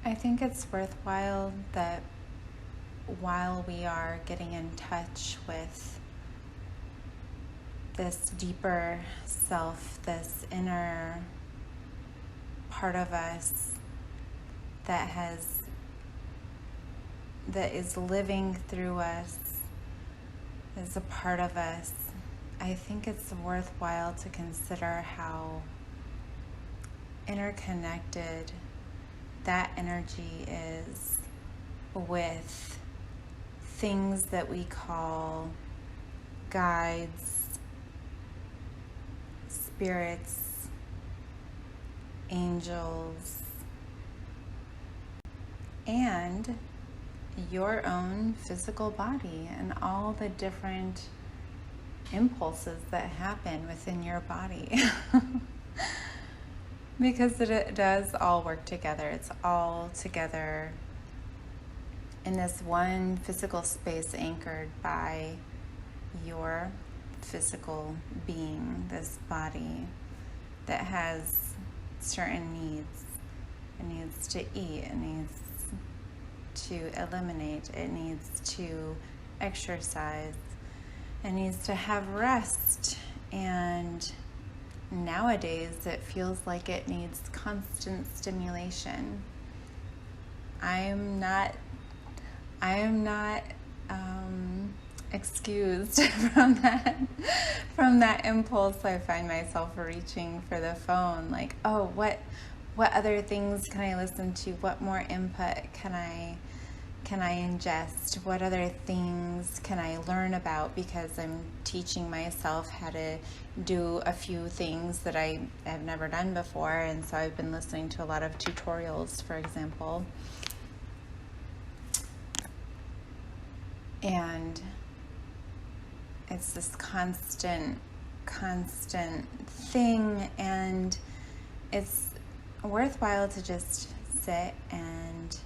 I think it's worthwhile that while we are getting in touch with this deeper self, this inner part of us that is living through us, is a part of us, I think it's worthwhile to consider how interconnected that energy is with things that we call guides, spirits, angels, and your own physical body and all the different impulses that happen within your body. Because it does all work together. It's all together in this one physical space anchored by your physical being, this body that has certain needs. It needs to eat, it needs to eliminate, it needs to exercise, it needs to have rest, and nowadays it feels like it needs constant stimulation. I am not excused from that impulse. I find myself reaching for the phone, like, oh, what other things can I listen to? What more input can I ingest? What other things can I learn about? Because I'm teaching myself how to do a few things that I have never done before, and so I've been listening to a lot of tutorials, for example. And it's this constant thing, and it's worthwhile to just sit and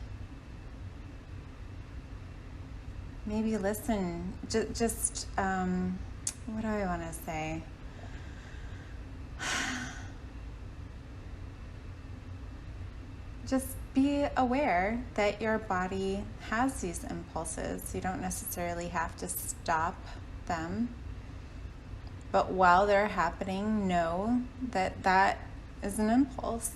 maybe listen. Just what do I want to say? Just be aware that your body has these impulses. You don't necessarily have to stop them. But while they're happening, know that that is an impulse.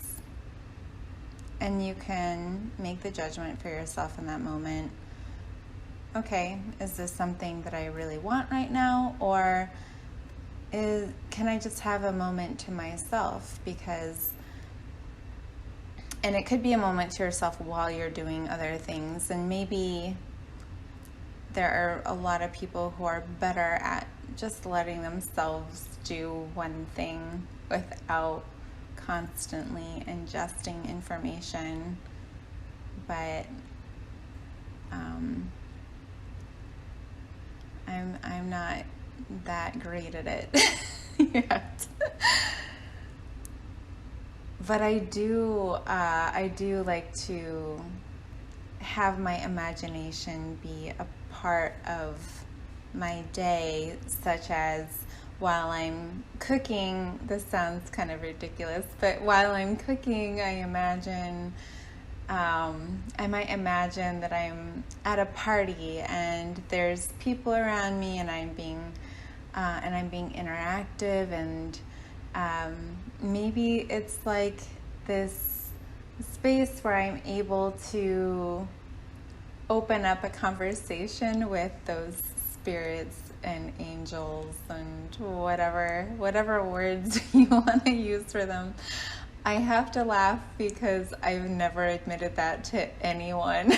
And you can make the judgment for yourself in that moment. Okay, is this something that I really want right now? Or can I just have a moment to myself? And it could be a moment to yourself while you're doing other things. And maybe there are a lot of people who are better at just letting themselves do one thing without constantly ingesting information. But I'm not that great at it yet. But I do like to have my imagination be a part of my day, such as while I'm cooking. This sounds kind of ridiculous, but while I'm cooking, I might imagine that I'm at a party and there's people around me, and I'm being interactive, and maybe it's like this space where I'm able to open up a conversation with those spirits and angels and whatever words you want to use for them. I have to laugh because I've never admitted that to anyone.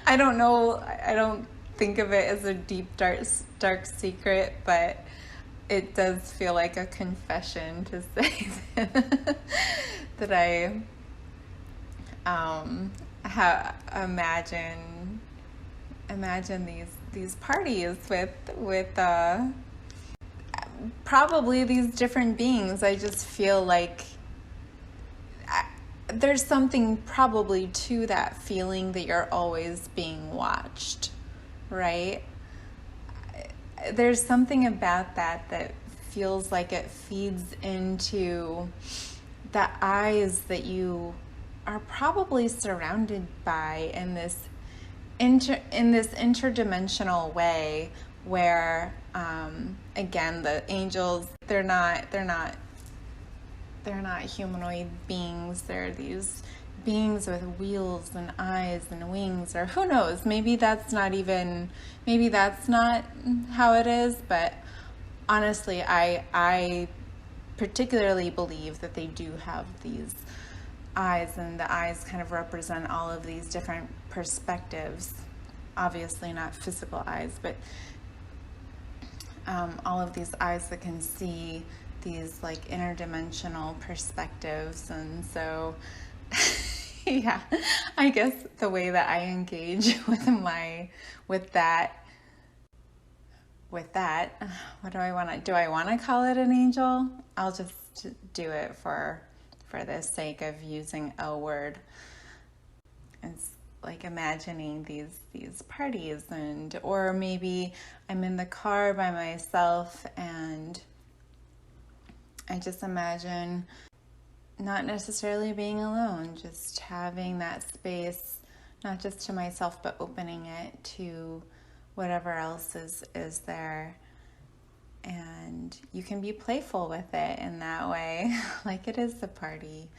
I don't know, I don't think of it as a deep, dark secret, but it does feel like a confession to say that I imagine these parties with probably these different beings. I just feel like there's something probably to that feeling that you're always being watched, right? There's something about that feels like it feeds into the eyes that you are probably surrounded by in this interdimensional way, where again, the angels, they're not humanoid beings. They're these beings with wheels and eyes and wings, or who knows, maybe that's not how it is. But honestly, I particularly believe that they do have these eyes, and the eyes kind of represent all of these different perspectives. Obviously not physical eyes, but all of these eyes that can see these like interdimensional perspectives. And so yeah, I guess the way that I engage with that what do I want to call it an angel? I'll just do it for the sake of using a word. It's like imagining these parties, or maybe I'm in the car by myself and I just imagine not necessarily being alone, just having that space, not just to myself, but opening it to whatever else is there. And you can be playful with it in that way, like it is a party.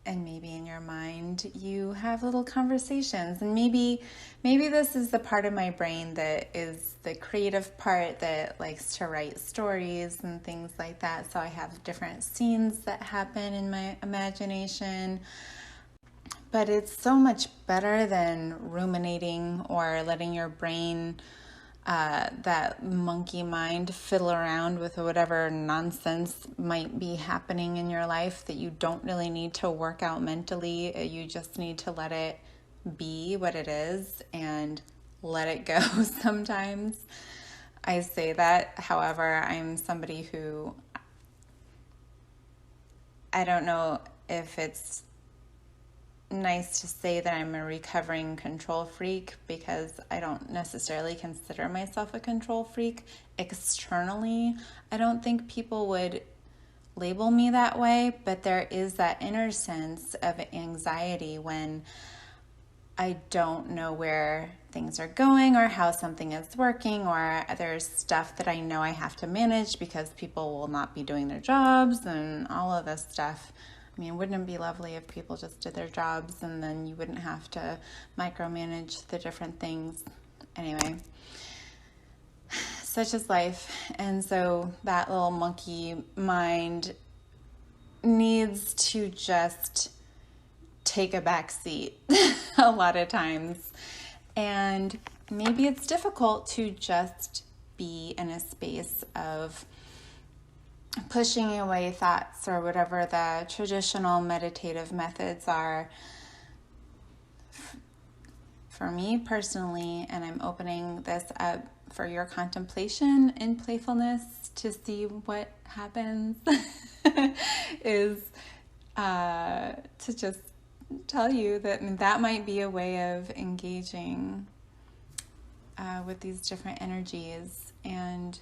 And maybe in your mind you have little conversations, and maybe this is the part of my brain that is the creative part that likes to write stories and things like that. So I have different scenes that happen in my imagination. But it's so much better than ruminating or letting your brain, that monkey mind, fiddle around with whatever nonsense might be happening in your life that you don't really need to work out mentally. You just need to let it be what it is and let it go sometimes. I say that, however, I'm somebody who, I don't know if it's nice to say that I'm a recovering control freak, because I don't necessarily consider myself a control freak externally. I don't think people would label me that way, but there is that inner sense of anxiety when I don't know where things are going or how something is working, or there's stuff that I know I have to manage because people will not be doing their jobs and all of this stuff. I mean, wouldn't it be lovely if people just did their jobs and then you wouldn't have to micromanage the different things? Anyway, such is life. And so that little monkey mind needs to just take a back seat a lot of times. And maybe it's difficult to just be in a space of pushing away thoughts, or whatever the traditional meditative methods are. For me personally, and I'm opening this up for your contemplation and playfulness to see what happens, is to just tell you that might be a way of engaging with these different energies. And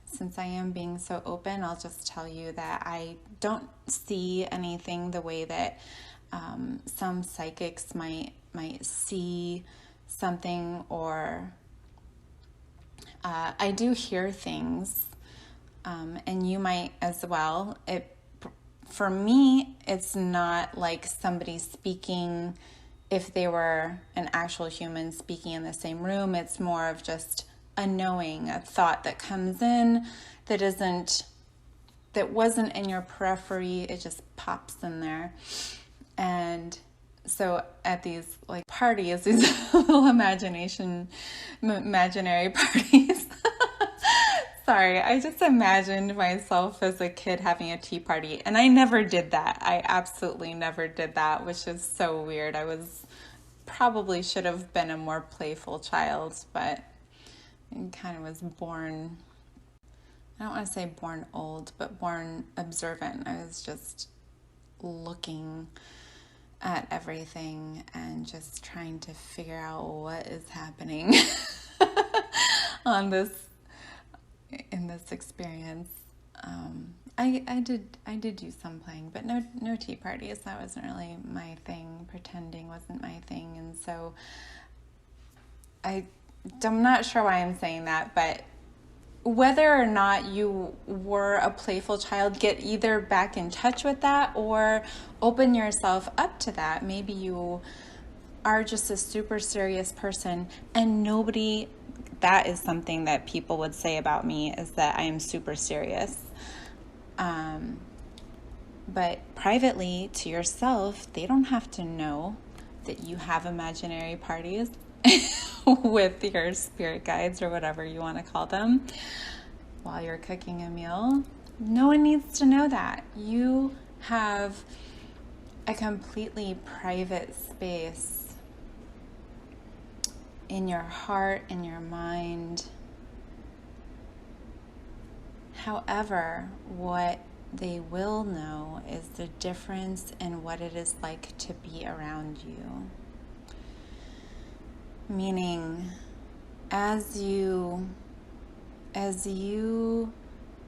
since I am being so open, I'll just tell you that I don't see anything the way that some psychics might see something, or I do hear things, and you might as well. For me, it's not like somebody speaking if they were an actual human speaking in the same room. It's more of just a knowing, a thought that comes in that wasn't in your periphery. It just pops in there. And so at these like parties, these little imaginary parties, sorry, I just imagined myself as a kid having a tea party, and I never did that. I absolutely never did that, which is so weird. I probably should have been a more playful child, but I kind of was born, I don't want to say born old, but born observant. I was just looking at everything and just trying to figure out what is happening in this experience. I did do some playing, but no tea parties. That wasn't really my thing. Pretending wasn't my thing, and so I'm not sure why I'm saying that, but whether or not you were a playful child, get either back in touch with that or open yourself up to that. Maybe you are just a super serious person, and that is something that people would say about me, is that I am super serious. But privately to yourself, they don't have to know that you have imaginary parties with your spirit guides or whatever you want to call them while you're cooking a meal. No one needs to know that. You have a completely private space in your heart, in your mind. However, what they will know is the difference in what it is like to be around you. Meaning, as you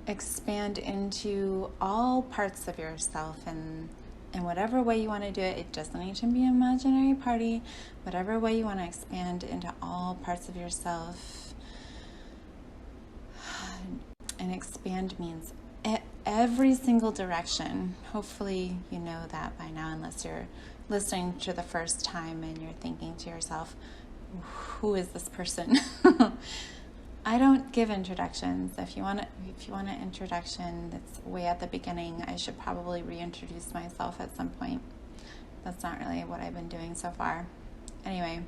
expand into all parts of yourself, and in whatever way you want to do it, it doesn't need to be an imaginary party, whatever way you want to expand into all parts of yourself. And expand means every single direction. Hopefully you know that by now, unless you're listening to the first time and you're thinking to yourself, who is this person? I don't give introductions. If you want an introduction that's way at the beginning, I should probably reintroduce myself at some point. That's not really what I've been doing so far. Anyway,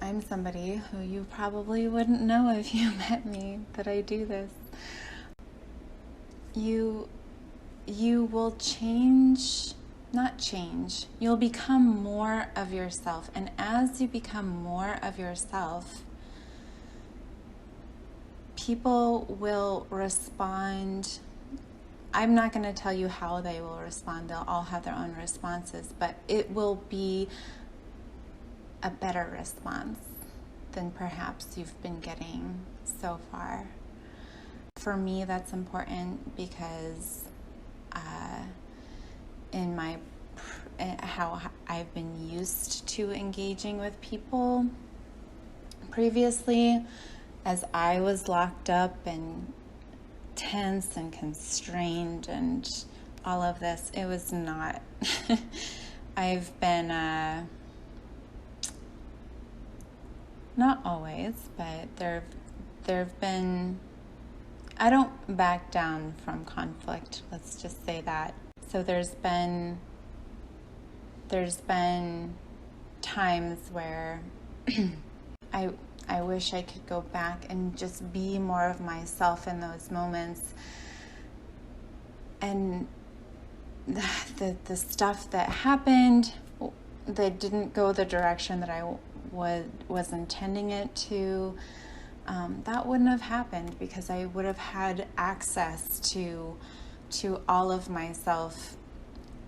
I'm somebody who you probably wouldn't know if you met me, that I do this. You will you'll become more of yourself. And as you become more of yourself, people will respond. I'm not going to tell you how they will respond. They'll all have their own responses, but it will be a better response than perhaps you've been getting so far. For me, that's important because in how I've been used to engaging with people previously, as I was locked up and tense and constrained and all of this, it was not. I've been not always, but there've been, I don't back down from conflict, let's just say that. So there's been times where I wish I could go back and just be more of myself in those moments. And the stuff that happened that didn't go the direction that I was intending it to, that wouldn't have happened because I would have had access to all of myself,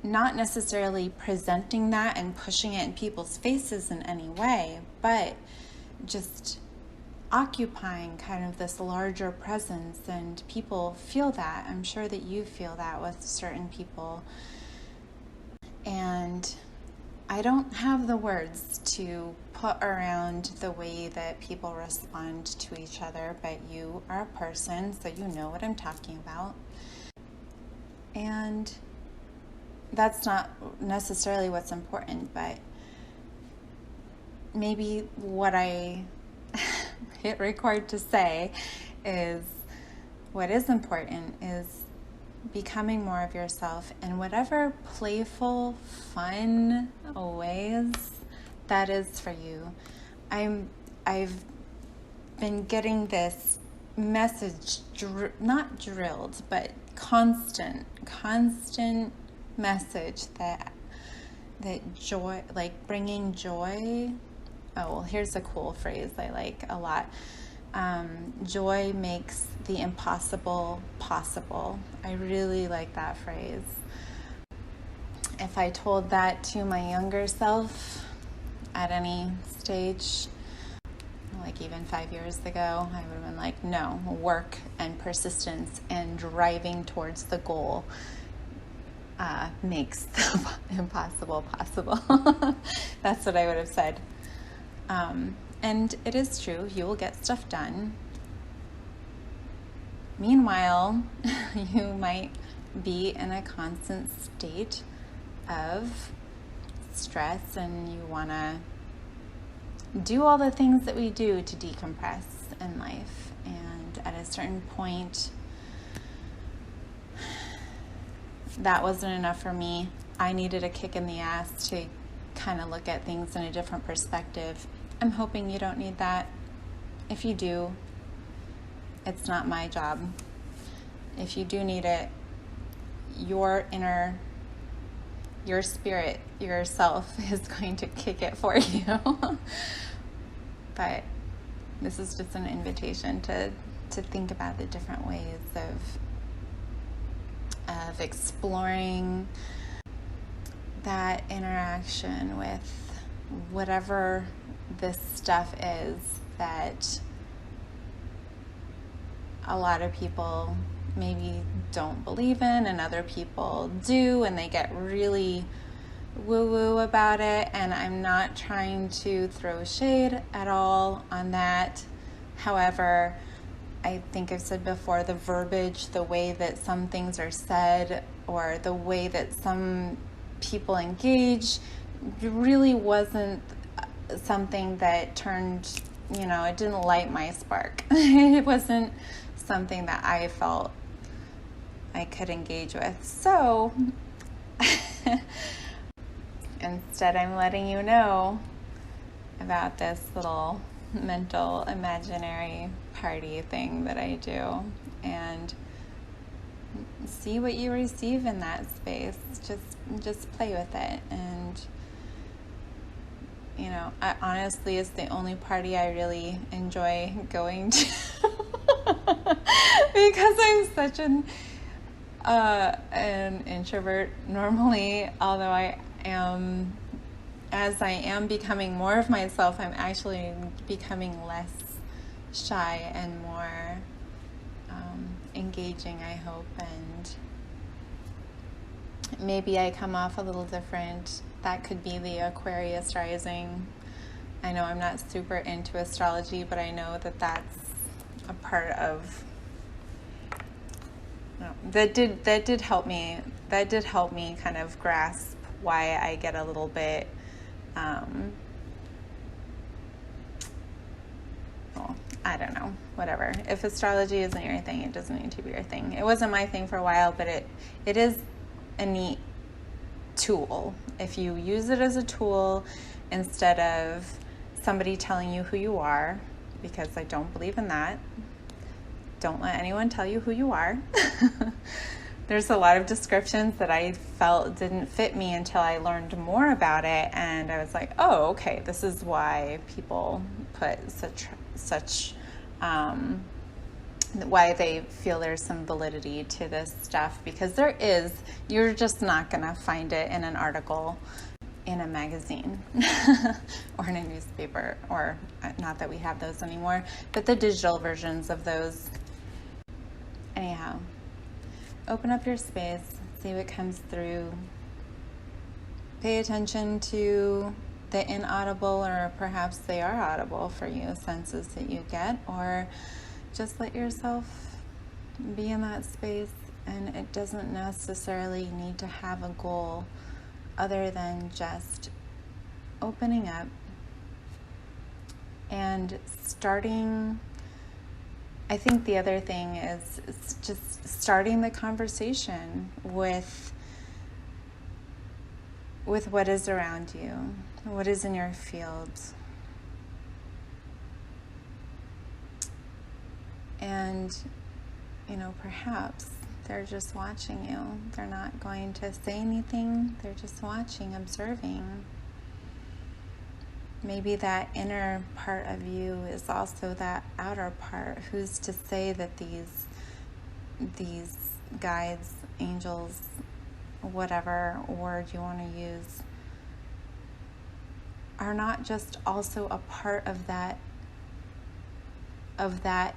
not necessarily presenting that and pushing it in people's faces in any way, but just occupying kind of this larger presence, and people feel that. I'm sure that you feel that with certain people. And I don't have the words to put around the way that people respond to each other, but you are a person, so you know what I'm talking about. And that's not necessarily what's important, but maybe what I hit record to say is what is important is becoming more of yourself in whatever playful, fun ways that is for you. I've been getting this message, not drilled, but constant message that joy, like bringing joy. Oh, well, here's a cool phrase I like a lot. Joy makes the impossible possible. I really like that phrase. If I told that to my younger self at any stage, like even 5 years ago, I would have been like, no, work and persistence and driving towards the goal makes the impossible possible. That's what I would have said. And it is true, you will get stuff done. Meanwhile, you might be in a constant state of stress, and you want to do all the things that we do to decompress in life. And at a certain point, that wasn't enough for me. I needed a kick in the ass to kind of look at things in a different perspective. I'm hoping you don't need that. If you do, it's not my job. If you do need it, your spirit, yourself is going to kick it for you. But this is just an invitation to think about the different ways of exploring that interaction with whatever this stuff is that a lot of people maybe don't believe in and other people do, and they get really woo-woo about it. And I'm not trying to throw shade at all on that. However, I think I've said before, the verbiage, the way that some things are said, or the way that some people engage, really wasn't something that turned, it didn't light my spark. It wasn't something that I felt I could engage with. So instead, I'm letting you know about this little mental imaginary party thing that I do, and see what you receive in that space. Just play with it. And honestly, it's the only party I really enjoy going to because I'm such an introvert normally. Although as I am becoming more of myself, I'm actually becoming less shy and more engaging, I hope. And maybe I come off a little different. That could be the Aquarius rising. I know I'm not super into astrology, but I know that that's a part of that did help me kind of grasp why I get a little bit I don't know, whatever. If astrology isn't your thing, it doesn't need to be your thing. It wasn't my thing for a while, but it is a neat tool if you use it as a tool instead of somebody telling you who you are, because I don't believe in that. Don't let anyone tell you who you are. There's a lot of descriptions that I felt didn't fit me until I learned more about it, and I was like, oh, okay, this is why people put such why they feel there's some validity to this stuff, because you're just not gonna find it in an article in a magazine or in a newspaper, or not that we have those anymore, but the digital versions of those. Anyhow, open up your space, see what comes through. Pay attention to the inaudible, or perhaps they are audible for you, senses that you get, or just let yourself be in that space. And it doesn't necessarily need to have a goal other than just opening up and starting. I think the other thing is just starting the conversation with what is around you, what is in your field. And, perhaps they're just watching you. They're not going to say anything. They're just watching, observing. Maybe that inner part of you is also that outer part. Who's to say that these guides, angels, whatever word you want to use, are not just also a part of that of that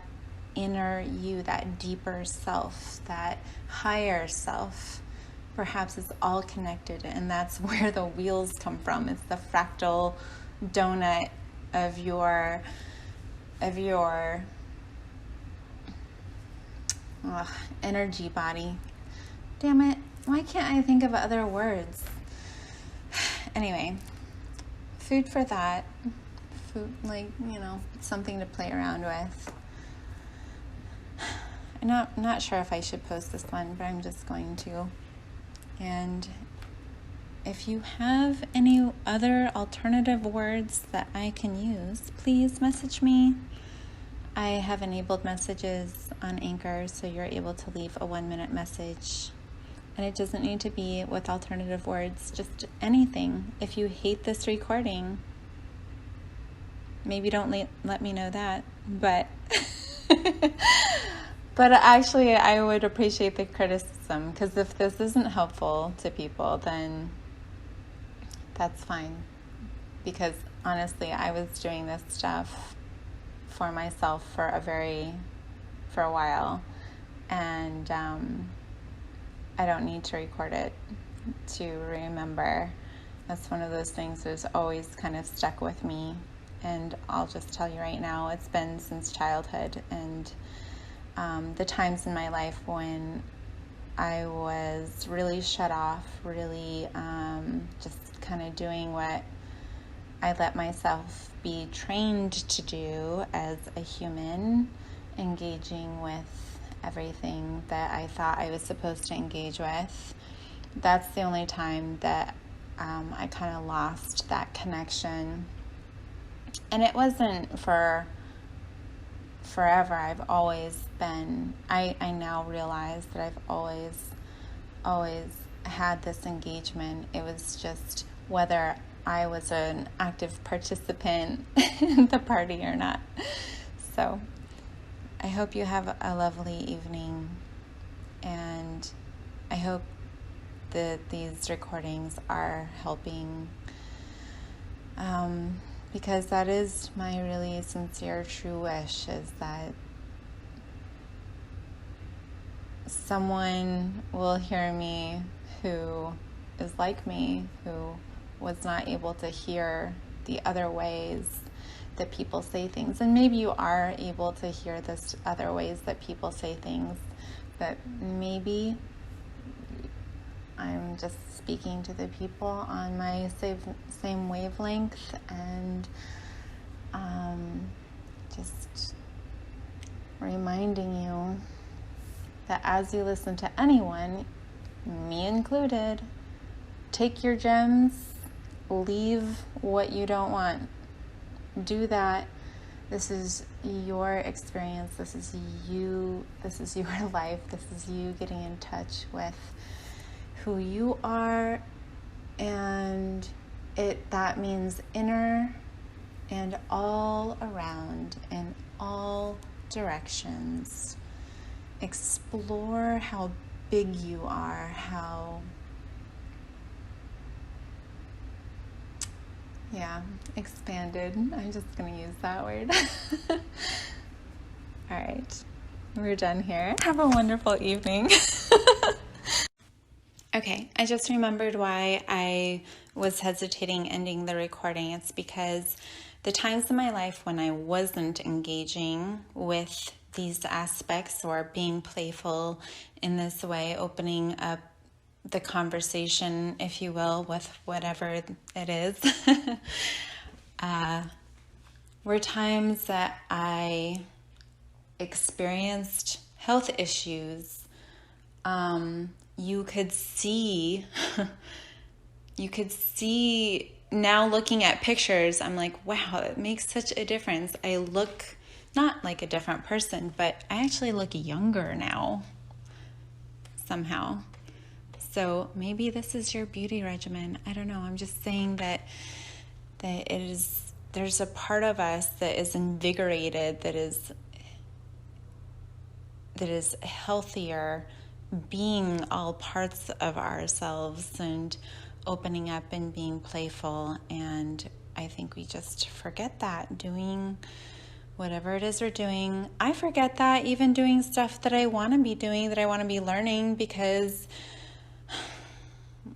inner you, that deeper self, that higher self. Perhaps it's all connected, and that's where the wheels come from. It's the fractal donut of your energy body. Damn it, why can't I think of other words? Anyway, food for that. Food, like, something to play around with. I'm not sure if I should post this one, but I'm just going to. And if you have any other alternative words that I can use, please message me. I have enabled messages on Anchor, so you're able to leave a 1-minute message. And it doesn't need to be with alternative words, just anything. If you hate this recording, maybe don't let me know that. But but actually, I would appreciate the criticism, because if this isn't helpful to people, then that's fine. Because honestly, I was doing this stuff for myself for a while, and I don't need to record it to remember. That's one of those things that's always kind of stuck with me, and I'll just tell you right now, it's been since childhood, and the times in my life when I was really shut off, really just kind of doing what I let myself be trained to do as a human, engaging with everything that I thought I was supposed to engage with. That's the only time that I kind of lost that connection. And it wasn't for forever. I've always been, I now realize that I've always had this engagement. It was just whether I was an active participant in the party or not. So I hope you have a lovely evening, and I hope that these recordings are helping, because that is my really sincere, true wish, is that someone will hear me who is like me, who was not able to hear the other ways that people say things. And maybe you are able to hear this other ways that people say things, but maybe I'm just speaking to the people on my same wavelength, and just reminding you that as you listen to anyone, me included, take your gems, leave what you don't want. Do that. This is your experience. This is you. This is your life. This is you getting in touch with who you are, and that means inner and all around, in all directions. Explore how big you are, how expanded. I'm just going to use that word. All right, we're done here. Have a wonderful evening. Okay, I just remembered why I was hesitating ending the recording. It's because the times in my life when I wasn't engaging with these aspects or being playful in this way, opening up the conversation, if you will, with whatever it is, were times that I experienced health issues. You could see now, looking at pictures, I'm like, wow, it makes such a difference. I look not like a different person, but I actually look younger now somehow. So maybe this is your beauty regimen. I don't know. I'm just saying that there's a part of us that is invigorated, that is healthier, being all parts of ourselves and opening up and being playful. And I think we just forget that, doing whatever it is we're doing. I forget that even doing stuff that I want to be doing, that I want to be learning, because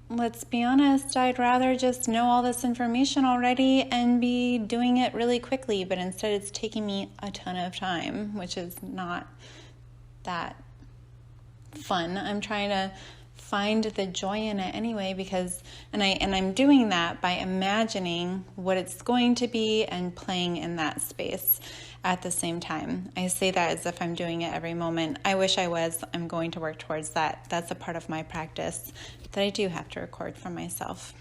let's be honest, I'd rather just know all this information already and be doing it really quickly, but instead it's taking me a ton of time, which is not that fun. I'm trying to find the joy in it anyway, because I'm doing that by imagining what it's going to be and playing in that space at the same time. I say that as if I'm doing it every moment. I wish I was. I'm going to work towards that. That's a part of my practice that I do have to record for myself,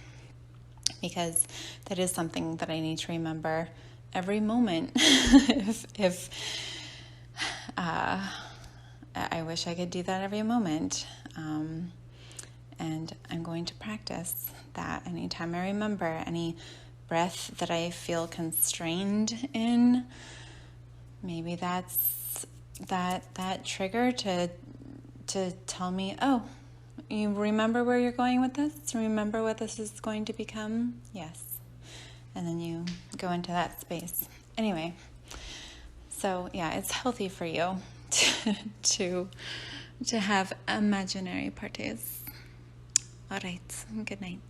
because that is something that I need to remember every moment. if I wish I could do that every moment. And I'm going to practice that anytime I remember any breath that I feel constrained in. Maybe that's that trigger to tell me, oh, you remember where you're going with this? Remember what this is going to become? Yes. And then you go into that space. Anyway, so yeah, it's healthy for you to have imaginary parties. All right. Good night.